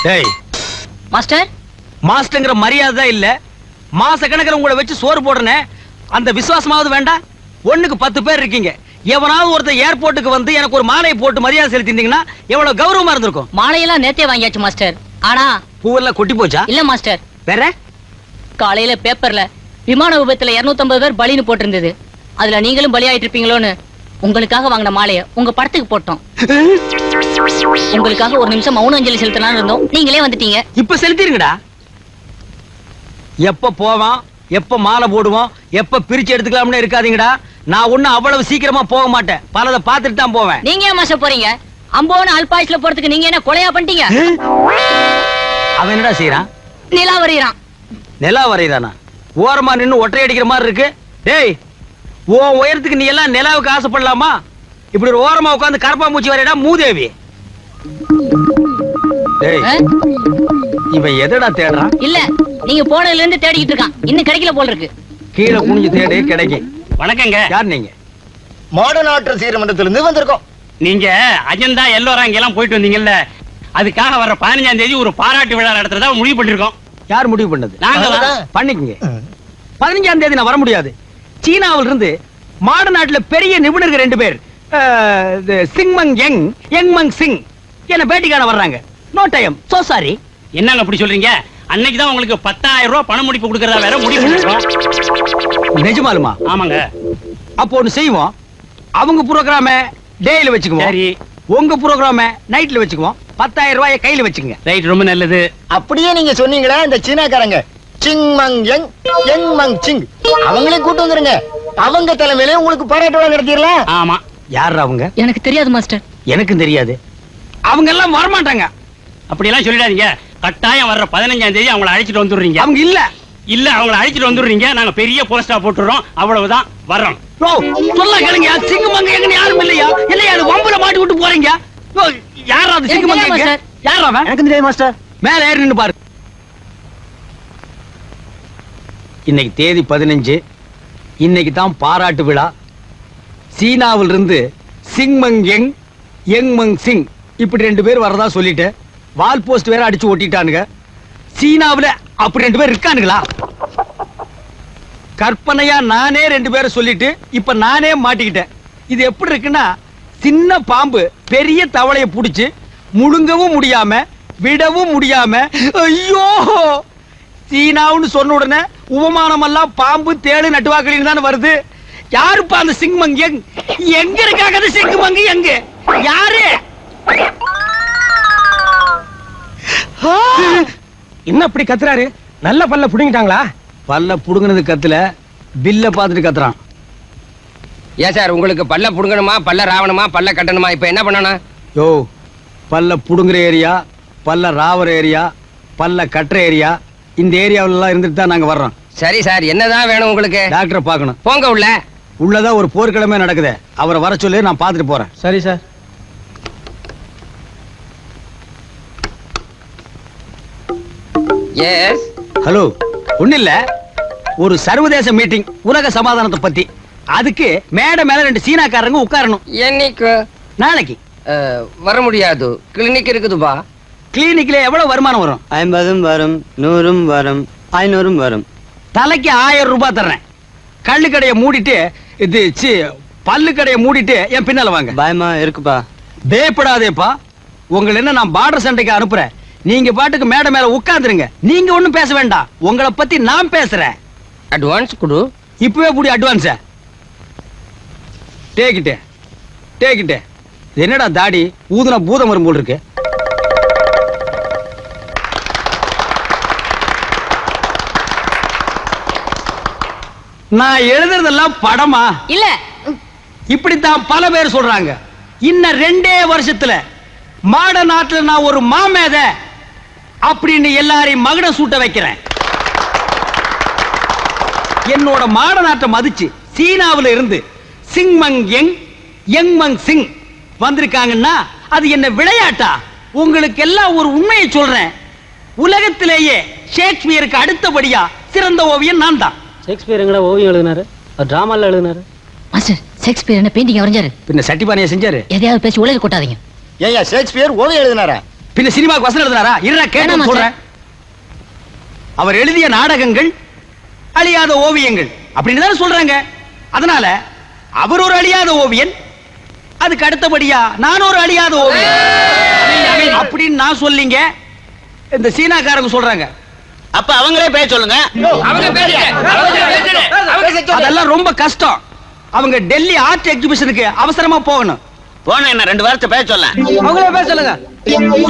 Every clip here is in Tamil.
டேய் மாஸ்டர், மாஸ்டர்ங்கிற மரியாதை இல்ல. மாச கணக்கில் உங்களை வச்சு சோறு போடுறனே, அந்த விசுவாசமாவது வேண்டாம். ஒண்ணுக்கு 10 பேர் இருக்கீங்க. எவனாவது ஒருத்தர் ஏர்போர்ட்டுக்கு வந்து எனக்கு ஒரு மாலையை போட்டு மரியாதை செலுத்திருந்தீங்கன்னா எவ்வளவு கௌரவமா இருந்திருக்கும். மாலையெல்லாம் நேத்தே வாங்கியாச்சு மாஸ்டர். ஆனா பூவெல்லாம் கொட்டி போச்சா? இல்ல மாஸ்டர். வேற காலையில பேப்பர்ல விமான விபத்துல 250 பேர் பலின்னு போட்டிருந்தது. அதுல நீங்களும் பலியாயிட்டு இருப்பீங்களோன்னு உங்களுக்காக வாங்கின மாலைய உங்க படத்துக்கு போட்டோம். உங்களுக்காக ஒரு நிமிஷம் மௌன அஞ்சலி செலுத்தலாம்னு இருந்தோம். நீங்களே வந்துட்டீங்க. இப்ப செலுத்திருங்கடா. எப்ப போவான், எப்ப மாலை போடுவோம், எப்ப பிரிச்சு எடுத்துக்கலாம்னு இருக்காதீங்கடா. நான் ஒண்ணும் அவ்வளவு சீக்கிரமா போக மாட்டேன். பலதை பார்த்துட்டு தான் போவேன். நீங்க ஏன் மாஸ்டர் போறீங்க? அம்போன்னு அல்பாயுஸ்ல போறதுக்கு நீங்க என்ன கொலையா பண்ணிட்டீங்க? அவன் என்னடா செய்யறான்? நிலா வரையறான். நிலா வரையறானா? ஓரமா நின்னு ஒற்றை அடிக்கிற மாதிரி இருக்கு. டேய், உன் உயரத்துக்கு நீ எல்லாம் நிலாவுக்கு ஆசைப்படலாமா? இப்படி ஒரு ஓரமா உட்கார்ந்து கரப்பாம்பூச்சி வரையடா மூதேவி. டேய், இவன் எதடா தேடுறான்? இல்ல, நீங்க போனதுல இருந்து தேடிக்கிட்டு இருக்கான். இன்னும் கிடைக்கல போல இருக்கு. கீழே குனிஞ்சு தேடு, கிடைக்கும். வணக்கங்க. யார் நீங்க? மாடர்ன் ஆர்டர் சீரமண்டத்திலிருந்து வந்திருக்கோம். நீங்க அஜந்தா எல்லோராங்க எல்லாம் போயிட்டு வந்தீங்கல்ல, அதுக்காக வர 15ஆம் தேதி ஒரு பாராட்டு விழா நடத்துறதா முடிவு பண்ணிருக்கோம். யார் முடிவு பண்ணது? நாங்க பண்ணிக்கங்க. 15ஆம் தேதி நான் வர முடியாது. சீனாவில் இருந்து மாட நாட்டுல பெரிய நிபுணர்கள் 2 பேர், சிங்மங் யங், யங்மங் சிங் என்ன பேட்டிக்கான வர்றாங்க. No time. So sorry. என்னங்க அப்படி சொல்றீங்க? அன்னைக்கு தான் உங்களுக்கு 10,000 ரூபாய் பண முடிப்பு கொடுக்கறதா வேற முடிவு பண்ணிருக்கோம். நிஜமாலுமா? ஆமாங்க. அப்போ ஒண்ணு செய்வோம். அவங்க புரோகிராம டேல வச்சுக்குவோம். சரி. உங்க புரோகிராம நைட்ல வச்சுக்குவோம். 10,000 ரூபாயை கையில வச்சுக்கங்க. ரைட், ரொம்ப நல்லது. அப்படியே நீங்க சொன்னீங்களே இந்த சீனாக்காரங்க சிங் மங் யங், யங் மங் சிங், அவங்களே கூட்டு வந்துருங்க. அவங்க தலைமையில உங்களுக்கு பாராட்டு விழா நடத்திடலாம். ஆமா. யார் அவங்க? எனக்கு தெரியாது மாஸ்டர். எனக்கும் தெரியாது. அவங்க எல்லாம் வரமாட்டாங்க. அப்படி எல்லாம் சொல்லிடாதீங்க. கட்டாயம் வர்ற 15ஆம் தேதி அவங்களை அழைச்சிட்டு வந்துடுறீங்க. அவங்க இல்ல. இல்ல, அவங்களை அழைச்சிட்டு வந்துடுறீங்க. நாங்க பெரிய போஸ்டா போட்டுறோம். அவ்வளவுதான், வர்றோம். ஓ, சொல்ல கேளுங்க. சிங்கமங்க எங்க யாரும் இல்லையா? இல்லையா? அது வம்புல மாட்டி விட்டு போறீங்க. யாரா அது சிங்கமங்க? யாரா அவன்? எனக்கு தெரியாது மாஸ்டர். மேல ஏறி நின்னு பாரு. இன்னைக்கு தேதி 15. இன்னைக்கு தான் பாராட்டு விழா. சீனாவில் இருந்து சிங்மங் யங், யங்மங் சிங் இப்படி 2 பேர் வரதா சொல்லிட்டு வால் போஸ்ட் வேற அடிச்சு ஒட்டிட்டானுங்க. சீனாவில் அப்படி 2 பேர் இருக்கானுங்களா? கற்பனையா நானே 2 பேரை சொல்லிட்டு இப்ப நானே மாட்டிக்கிட்டேன். இது எப்படி இருக்குன்னா, சின்ன பாம்பு பெரிய தவளையை புடிச்சு முழுங்கவும் முடியாம விடவும் முடியாம, ஐயோ சீனாவுன்னு சொன்ன உடனே உபமானம் எல்லாம் பாம்பு தேடு நட்டுவாக்களின்னு தானே வருது. யாருப்பா அந்த சிங்மங் யங்? எங்க இருக்காங்க அந்த சிங்மங் யங்? யாரு? என்ன அப்படி கத்துறாரு? நல்ல பல்ல புடுங்கிட்டாங்களா? பல்ல புடுங்கினது கத்துல, பில்ல பாத்துட்டு கத்துறான். ஏன் சார், உங்களுக்கு பல்ல புடுங்கணுமா, பல்ல ராவணுமா, பல்ல கட்டணுமா? இப்ப என்ன பண்ணணும்? யோ, பல்ல புடுங்குற ஏரியா, பல்ல ராவற ஏரியா, பல்ல கட்டுற ஏரியா, இந்த ஏரியாவில இருந்துட்டு தான் நாங்க வர்றோம். சரி சார், என்னதான் வேணும் உங்களுக்கு? டாக்டரை பார்க்கணும். போங்க உள்ள. உள்ளதான் ஒரு போர்க்கிழமை நடக்குது. அவரை வர சொல்லி நான் பார்த்துட்டு போறேன். சரி சார். எஸ். ஹலோ, ஒண்ணு இல்ல, ஒரு சர்வதேச மீட்டிங் உலக சமாதானத்தை பத்தி. அதுக்கு மேடை மேல 2 சீனாக்காரங்க உட்காரணும். என்னைக்கு? நாளைக்கு. வர முடியாது, கிளினிக் இருக்குதுப்பா. கிளினிக்ல எவ்வளவு வருமானம் வரும்? 50 வரும், 100 வரும், 500 வரும். தலைக்கு 1000 ரூபாய் தர்றேன். கள்ளு கடையை மூடிட்டு பல்லு கடையை மூடிட்டு என் பின்னால வாங்க. பயமா இருக்குப்பா. பயப்படாதேப்பா. உங்களை என்ன நான் பார்டர் சண்டைக்கு அனுப்புறேன். நீங்க பாட்டுக்கு மேடை மேல உட்கார்ந்துருங்க. நீங்க ஒண்ணும் பேச வேண்டாம். உங்களை பத்தி நான் பேசுறேன். அட்வான்ஸ் கொடு. இப்பவே புடி அட்வான்ஸ். டேக்கிட்டே. என்னடா தாடி ஊதுனா பூதம் வரும் போல் இருக்கு. நான் எழுதுறதெல்லாம் படமா? இல்ல, இப்படித்தான் பல பேர் சொல்றாங்க. இன்னும் 2 வருஷத்துல மாட நாட்டுல நான் ஒரு மாமேத அப்படின்னு எல்லாரையும் மகுட சூட்ட வைக்கிறேன். என்னோட மாட நாட்டை மதிச்சு சீனாவில இருந்து சிங்மங் யங், யங்மங் சிங் வந்திருக்காங்கன்னா அது என்ன விளையாட்டா? உங்களுக்கு எல்லாம் ஒரு உண்மையை சொல்றேன். உலகத்திலேயே ஷேக்ஸ்பியருக்கு அடுத்தபடியா சிறந்த ஓவியம் நான் தான். ஷேக்ஸ்பியர் எங்கடா ஓவியம் எழுதினாரு? டிராமால எழுதினாரு. மாஸ்டர், ஷேக்ஸ்பியர் என்ன பெயிண்டிங் வரைஞ்சாரு? பின்ன சட்டிபானையை செஞ்சாரு. எதையாவது பேசி உலக கொட்டாதீங்க. ஏயா ஷேக்ஸ்பியர் ஓவியம் எழுதினாரா? பின்ன சினிமாவுக்கு வசனம் எழுதினாரா? இருடா கேட்டு வேணாமா சொல்றேன். அவர் எழுதிய நாடகங்கள் அழியாத ஓவியங்கள் அப்படின்னு தானே சொல்றாங்க. அதனால அவர் ஒரு அழியாத ஓவியன், அதுக்கு அடுத்தபடியா நான் ஒரு அழியாத ஓவியன் அப்படின்னு நான் சொல்லிங்க. இந்த சீனாக்காரங்க சொல்றாங்க. அப்ப அவங்களே பேச சொல்லுங்க. அதெல்லாம் ரொம்ப கஷ்டம். அவங்க டெல்லி ஆர்ட் எக்ஸிபிஷனுக்கு அவசரமா போகணும். போன என்ன 2 வாரத்தை பேச சொல்ல. அவங்களே பேச சொல்லுங்க.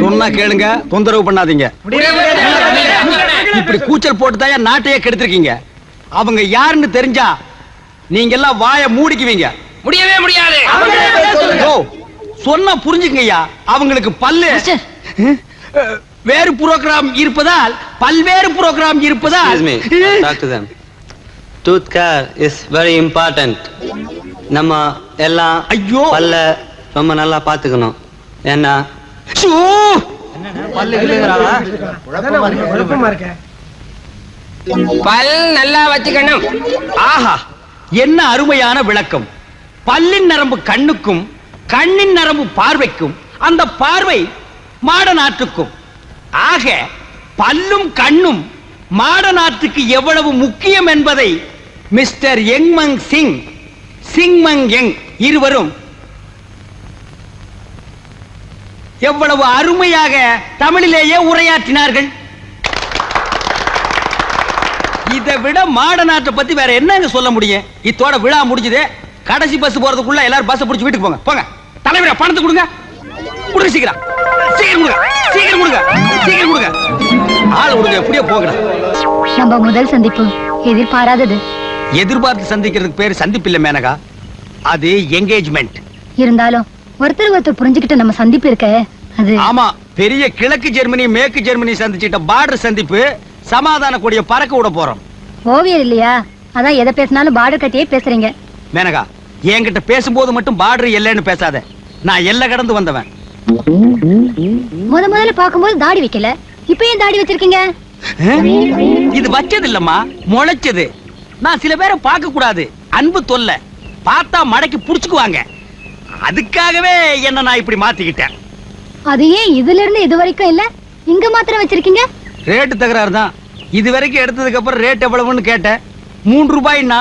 சொன்னா கேளுங்க, தொந்தரவு பண்ணாதீங்க. இப்படி கூச்சல் போட்டு தான் நாட்டையே கெடுத்திருக்கீங்க. அவங்க யாருன்னு தெரிஞ்சா நீங்க எல்லாம் வாயை மூடிக்குவீங்க. முடியவே முடியாது. ஓ, சொன்னா புரிஞ்சுக்கங்கய்யா. அவங்களுக்கு பல்லு வேறு புரோகிராம் இருப்பதால், பல்வேறு புரோகிராம் இருப்பதால். Excuse me, talk to them. Tooth care is very important. நம்ம எல்லாம் ஐயோ. பல்ல ரொம்ப நல்லா பாத்துக்கணும். ஏன்னா சூ, குழப்பமா இருக்க. பல் நல்லா வச்சுக்கணும். ஆஹா, என்ன அருமையான விளக்கம். பல்லின் நரம்பு கண்ணுக்கும், கண்ணின் நரம்பு பார்வைக்கும், அந்த பார்வை மாட நாட்டுக்கும். ஆக பல்லும் கண்ணும் மாட நாட்டுக்கு எவ்வளவு முக்கியம் என்பதை மிஸ்டர் யங்மங் சிங், சிங்மங் யங் இருவரும் எவ்வளவு அருமையாக தமிழிலேயே உரையாற்றினார்கள். இதை விட மாட நாட்டை பத்தி வேற என்னங்க சொல்ல முடியும்? இத்தோட விழா முடிஞ்சது. கடைசி பஸ் போறதுக்குள்ள எல்லாரும் பஸ் பிடிச்சு வீட்டுக்கு போங்க. போங்க தலைவரே, பணத்தை கொடுங்க. கொடுங்க சீக்கிரம், சீக்கிரம் கொடுங்க, சீக்கிரம் கொடுங்க, சீக்கிரம் கொடுங்க. ஆள் கொடுங்க, எப்படியோ போங்கடா. நம்ம முதல் சந்திப்பு எதிர்பாராதது. எதிர்பார்த்து சந்திக்கிறதுக்கு பேரு சந்திப்பு இல்ல மேனகா, அது என்கேஜ்மெண்ட். இருந்தாலும் ஒருத்தர் ஒருத்தர் புரிஞ்சுக்கிட்ட நம்ம சந்திப்பு இருக்க, அது ஆமா, பெரிய கிழக்கு ஜெர்மனி மேற்கு ஜெர்மனி சந்திச்சிட்ட பார்டர் சந்திப்பு. சமாதான கூடிய பறக்க விட போறோம். ஓவியர் இல்லையா, அதான் எதை பேசினாலும் பார்டர் கட்டியே பேசுறீங்க. மேனகா, என்கிட்ட பேசும்போது மட்டும் பார்டர் எல்லைன்னு பேசாத. நான் எல்லை கடந்து வந்தவன். முதல்ல பாக்கும்போது தாடி வைக்கல, இப்ப ஏன் தாடி வச்சிருக்கீங்க? இது வச்சது இல்லம்மா, முளைச்சது. நான் சில பேரை பார்க்க கூடாது, அன்பு தொல்லை. பார்த்தா மடக்கி புடிச்சுக்குவாங்க. அதுக்காகவே என்ன நான் இப்படி மாத்திக்கிட்டேன். அது ஏன் இதுல இருந்து இது வரைக்கும் இல்ல, இங்க மாத்திரம் வச்சிருக்கீங்க? ரேட்டு தகராறு தான். இது வரைக்கும் எடுத்ததுக்கு அப்புறம் ரேட் எவ்வளவுன்னு கேட்டேன். 3 ரூபாய்னா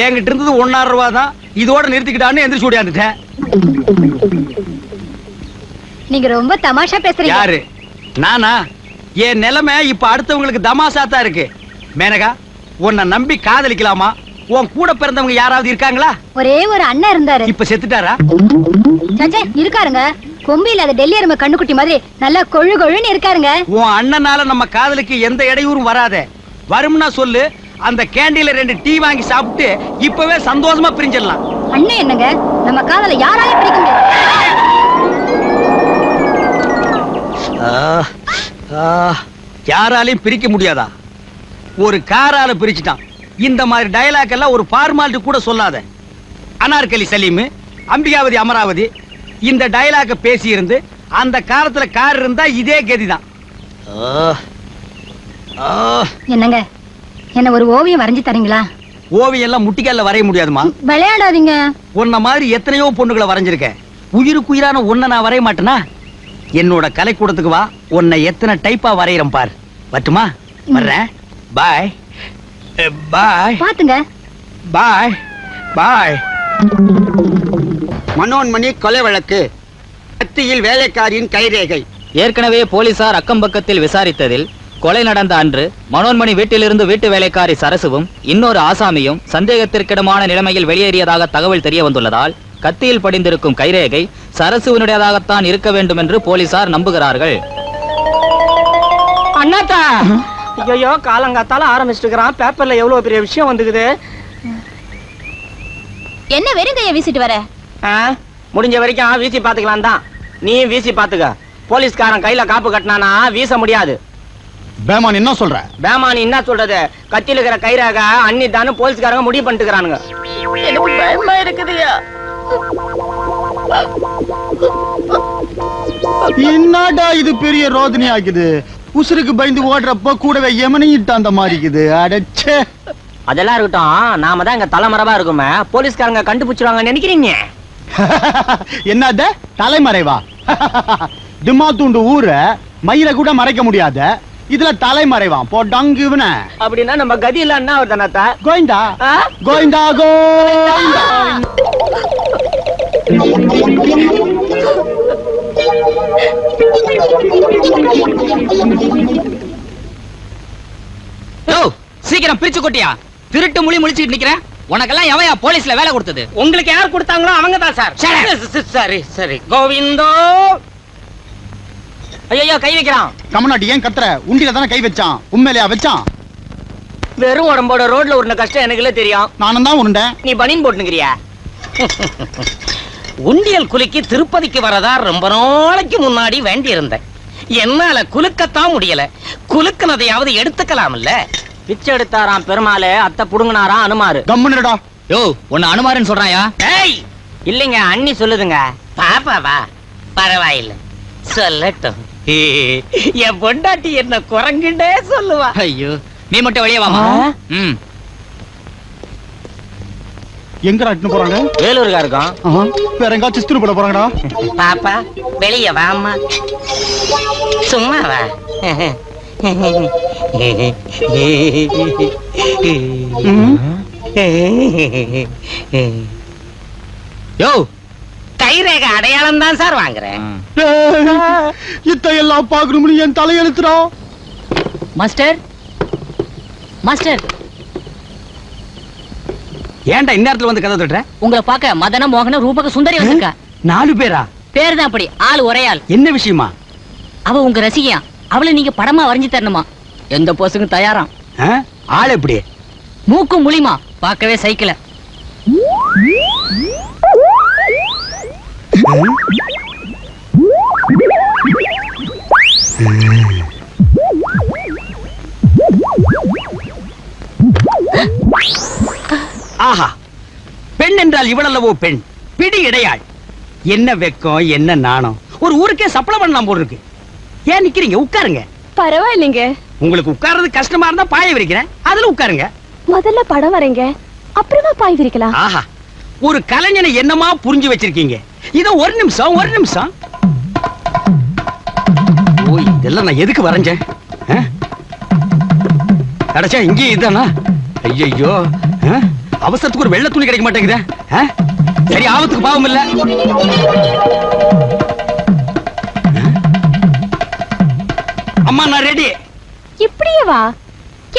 என்கிட்ட இருந்தது 1.5 ரூபா தான். இதோட நிறுத்திக்கிட்டான்னு எந்திரிச்சு ஓடியாந்துட்டேன். நீங்க ரொம்ப தமாஷா பேசுறீங்க. யாரு? நானா? என் நிலைமை இப்ப அடுத்தவங்களுக்கு தமாஷா தான் இருக்கு. மேனகா, உன்னை நம்பி காதலிக்கலாமா? உன் கூட பிறந்தவங்க யாராவது இருக்காங்களா? ஒரே ஒரு அண்ணன் இருந்தாரு, இப்ப செத்துட்டாரா? சச்சே இருக்காருங்க. கொம்பு இல்லாத டெல்லி அருமை கண்ணுக்குட்டி மாதிரி நல்லா கொழு கொழுன்னு இருக்காருங்க. உன் அண்ணனால நம்ம காதலுக்கு எந்த இடையூறும் வராதே. வரும்னா சொல்லு, அந்த கேண்டீன்ல 2 டீ வாங்கி சாப்பிட்டு இப்பவே சந்தோஷமா பிரிஞ்சிடலாம். அண்ணன் என்னங்க, நம்ம காதலை யாராலையும் பிரிக்க முடியாது. யாராலையும் பிரிக்க முடியாதா? ஒரு காரால பிரிச்சுட்டான். இந்த மாதிரி டயலாக் எல்லாம் ஒரு ஃபார்மாலிட்டி கூட சொல்லாத. அனார்கலி சலீம், அம்பிகாவதி அமராவதி இந்த டயலாக பேசி இருந்து அந்த காலத்துல கார் இருந்தா இதே கதிதான். என்னங்க, என்ன ஒரு ஓவியம் வரைஞ்சு தரீங்களா? ஓவியம் எல்லாம் முட்டிக்கால வரைய முடியாதுமா. விளையாடாதீங்க. உன்ன மாதிரி எத்தனையோ பொண்ணுகளை வரைஞ்சிருக்கேன். உயிருக்கு உயிரான உன்னை நான் வரைய மாட்டேனா? என்னோட கலைக்கூடத்துக்கு வா, உன்னை எத்தனை டைப்பா வரையறேன் பார். வட்டுமா? வர்றேன். பாய் பாய். பாத்துங்க. பாய் பாய். மனோன்மணி கொலை வழக்கு, கத்தியில் வேலைக்காரியின் கைரேகை. ஏற்கனவே போலீசார் அக்கம் பக்கத்தில் விசாரித்ததில் கொலை நடந்த அன்று மனோன்மணி வீட்டிலிருந்து வீட்டு வேலைக்காரி சரசுவும் இன்னொரு ஆசாமியும் சந்தேகத்திற்கிடமான நிலைமையில் வெளியேறியதாக தகவல் தெரிய வந்துள்ளதால் கத்தியில் படிந்திருக்கும் கைரேகை சரசுவினுடையதாகத்தான் இருக்க வேண்டும் என்று போலீசார் நம்புகிறார்கள். அண்ணாத்தா, ஐயோ காலங்காத்தால ஆரம்பிச்சிருக்கிறான். பேப்பர்ல எவ்வளவு பெரிய விஷயம் வந்துக்குது. என்ன வெறுங்கைய வீசிட்டு வர? முடிஞ்ச வரைக்கும் வீசி பாத்துக்கலாம் தான். நீ வீசி பாத்துக்க. போலீஸ்காரன் கையில காப்பு கட்டினானா வீச முடியாது. பேமான் என்ன சொல்ற? பேமானி என்ன சொல்றது? கத்தியில இருக்கிற கைராக அன்னி தானு போலீஸ்காரங்க முடிவு பண்ணிட்டுக்கிறானுங்க. எனக்கு பயமா இருக்குதுயா. என்னடா இது பெரிய ரோதனை ஆகுது. உசுருக்கு பயந்து ஓடுறப்ப கூடவே எமனையிட்ட அந்த மாதிரி இருக்குது. அடச்சே. அதெல்லாம் இருக்கட்டும், நாம தான் இங்க தலைமறைவா இருக்குமே, போலீஸ்காரங்க கண்டுபிடிச்சிருவாங்க நினைக்கிறீங்க? என்னத தலைமறைவா? டிமா தூண்டு ஊர மயில கூட மறைக்க முடியாத இதுல தலை மறைவான் போட்டாங்க இவன. அப்படின்னா நம்ம கதி இல்லன்னா அவர் தானே கோவிந்தா கோவிந்தா கோவிந்தா. சீக்கிரம் பிரிச்சு கொட்டியா, திருட்டு மொழி முழிச்சுட்டு நிக்கிறேன். உனக்கெல்லாம் எவையா போலீஸ்ல வேலை கொடுத்தது? உங்களுக்கு யார் கொடுத்தாங்களோ அவங்க தான் சார். சரி சரி கோவிந்தோ. ஐயோ கை வைக்கிறான். கமநாட்டி ஏன் கத்துற? உண்டியில தானே கை வச்சான், உண்மையிலையா வச்சான்? வெறும் உடம்போட ரோட்ல உருண்ட கஷ்டம் எனக்குல தெரியும். நானும் தான் உருண்டேன். நீ பனின் போட்டுக்கிறியா? உண்டியல் குலுக்கி திருப்பதிக்கு வரதா ரொம்ப நாளைக்கு முன்னாடி வேண்டி இருந்தேன். என்னால குலுக்கத்தான் முடியல. குலுக்குனதையாவது எடுத்துக்கலாம்ல. பிச்சை எடுத்தாராம் பெருமாளே, அத்தை புடுங்கினாராம் அனுமாரு. கம்முன்னுடா. யோ உன்னை அனுமாருன்னு சொல்றாயா? ஏய் இல்லைங்க, அண்ணி சொல்லுதுங்க. பாப்பாவா? பரவாயில்லை சொல்லட்டும். என் பொண்டாட்டி என்ன குரங்குண்டே சொல்லுவா. ஐயோ நீ மட்டும் வெளியே வாமா. ம் எங்கடா இட்டுன்னு போறாங்க? வேலூருக்கா இருக்கும். வேற எங்காச்சும் சிஸ்டர் போட போறாங்கடா. பாப்பா வெளிய வாம்மா. சும்மா வா. யோ கைரேகை அடையாளம் தான் சார் வாங்குறேன். இத்தையெல்லாம் பாக்கணும்னு என் தலையெழுத்துறா. மாஸ்டர் மாஸ்டர், ஏன்டா இந்நேரத்துல வந்து கதை தட்டுற? உங்களை பார்க்க மதன மோகன ரூபக சுந்தரி வந்திருக்கா. 4 பேரா? பேர் தான் அப்படி, ஆள் ஒரே ஆள். என்ன விஷயமா? அவ உங்க ரசிகையா, அவளை நீங்க படமா வரைஞ்சு தரணுமா. எந்த போஸுக்கும் தயாராம். ஆள் எப்படி? மூக்கும் முழிமா, பார்க்கவே சைக்கிள. ஆஹா, பெண் என்றால் இவளல்லவோ பெண், பிடி இடையாள். என்ன வெக்கம், என்ன நாணம். ஒரு ஊருக்கே சப்ளை பண்ணலாம் போல இருக்கு. ஏன் நிக்கிறீங்க? உட்காருங்க. பரவாயில்லைங்க. உங்களுக்கு உட்கார்றது கஷ்டமா இருந்தா பாய விரிக்கிறேன், அதுல உட்காருங்க. முதல்ல படம் வரைங்க, அப்புறமா பாய் விரிக்கலாம். ஆஹா, ஒரு கலைஞனை என்னமா புரிஞ்சு வச்சிருக்கீங்க. இத ஒரு நிமிஷம். ஓ, இதெல்லாம் நான் எதுக்கு வரைஞ்சேன்? கடைசியா இங்கே இதானா? ஐயோ, அவசரத்துக்கு ஒரு வெள்ளை துணி கிடைக்க மாட்டேங்குதே. சரி, ஆபத்துக்கு பாவம் இல்ல. அம்மா நான் ரெடி. இப்படியே வா.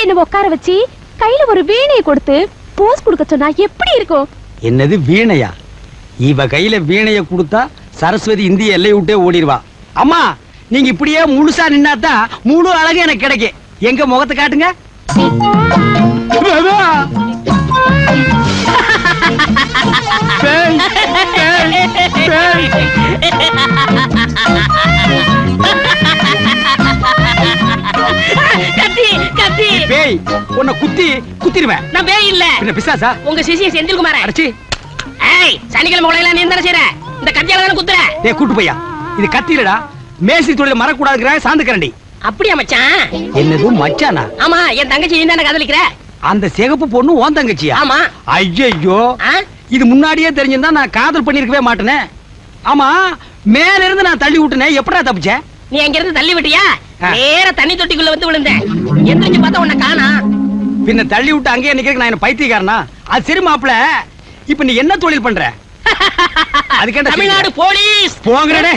என்ன உட்கார வச்சு கையில ஒரு வீணையை கொடுத்து போஸ் கொடுக்க சொன்னா எப்படி இருக்கும்? என்னது வீணையா? இவ கையில வீணைய கொடுத்தா சரஸ்வதி இந்திய எல்லை விட்டே ஓடிடுவா. அம்மா நீங்க இப்படியே முழுசா நின்னாதான் முழு அழகு எனக்கு கிடைக்கும். எங்க முகத்தை காட்டுங்க. பேய் உன்னை குத்திடுவேன். நான் பேய் இல்ல. என்ன பிசாசா? உங்க சிசிய செந்தில்குமார. அடச்சி. ஏய், சனிக்கிழமை உலகெல்லாம் நீ என்ன செய்ற? இந்த கத்தியால தான குத்துற. டேய் கூட்டு பையா, இது கத்திலடா. மேசி தொழில மறக்கூடாதுங்கற சாந்து கரண்டி. அப்படியே மச்சான். என்னது மச்சானா? ஆமா, என் தங்கச்சி நீ தான காதலிக்கிற. அந்த சிகப்பு பொண்ணு உன் தங்கச்சியா? ஆமா. ஐயோ, இது முன்னாடியே தெரிஞ்சிருந்தா நான் காதல் பண்ணிருக்கவே மாட்டேனே. ஆமா, மேல இருந்து நான் தள்ளி விட்டனே, எப்படா தப்பிச்ச? நீ அங்க இருந்து தள்ளி விட்டியா? நேரா தண்ணி தொட்டிக்குள்ள வந்து விழுந்தேன். எந்திரிச்சு பார்த்தா உன்னை காணா. பின்ன தள்ளி விட்டு அங்கேயே நிக்கிறேன். நான் என்ன பைத்தியக்காரனா? அது சரி மாப்ள, இப்ப நீ என்ன தொழில் பண்ற? அதுக்கேண்டா தமிழ்நாடு போலீஸ். போங்கடே.